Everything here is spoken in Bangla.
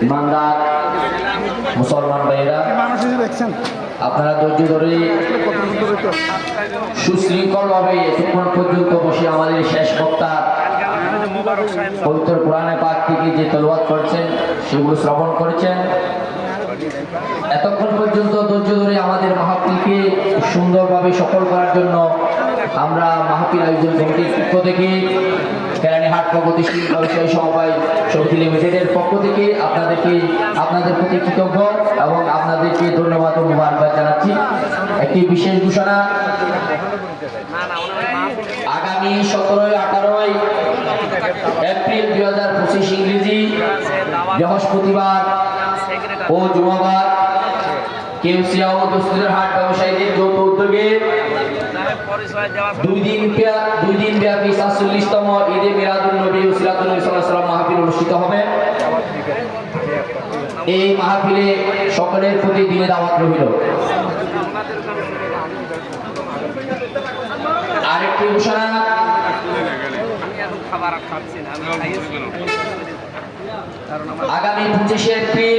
ইমানদার মুসলমান ভাইয়েরা, আপনারা ধৈর্য ধরে সুশৃঙ্খলভাবে এতক্ষণ পর্যন্ত বসে আমাদের শেষ বক্তা পবিত্র কোরআনে পাক থেকে যে তেলাওয়াত করেছেন সেগুলো শ্রবণ করেছেন। এতক্ষণ পর্যন্ত ধৈর্য ধরে আমাদের মাহফিলকে সুন্দরভাবে সফল করার জন্য আমরা মাহফিল আয়োজন কমিটির পক্ষ থেকে কেরানীহাট প্রগতিশীল ব্যবসায়ী সমবায় সমিতি লিমিটেডের পক্ষ থেকে আপনাদের প্রতি কৃতজ্ঞ এবং আপনাদেরকে ধন্যবাদ ও মুবারকবাদ জানাচ্ছি। একটি বিশেষ ঘোষণা, আগামী 17-18 এপ্রিল 2025 ইংরেজি বৃহস্পতিবার ও জুমাবার কেউসিয়া ও দস্তুরের হাট ব্যবসায়ীদের যৌথ উদ্যোগে দুই দিন ব্যাপী ৪৭তম ঈদে মিলাদুন নবী ও সিরাতুন নবী সাল্লাল্লাহু আলাইহি ওয়াসাল্লাম মাহফিল অনুষ্ঠিত হবে। এই মাহফিলে সকলের প্রতি দিনে দাওয়াত রইল। আরেকটি ঘোষণা, আগামী 25 এপ্রিল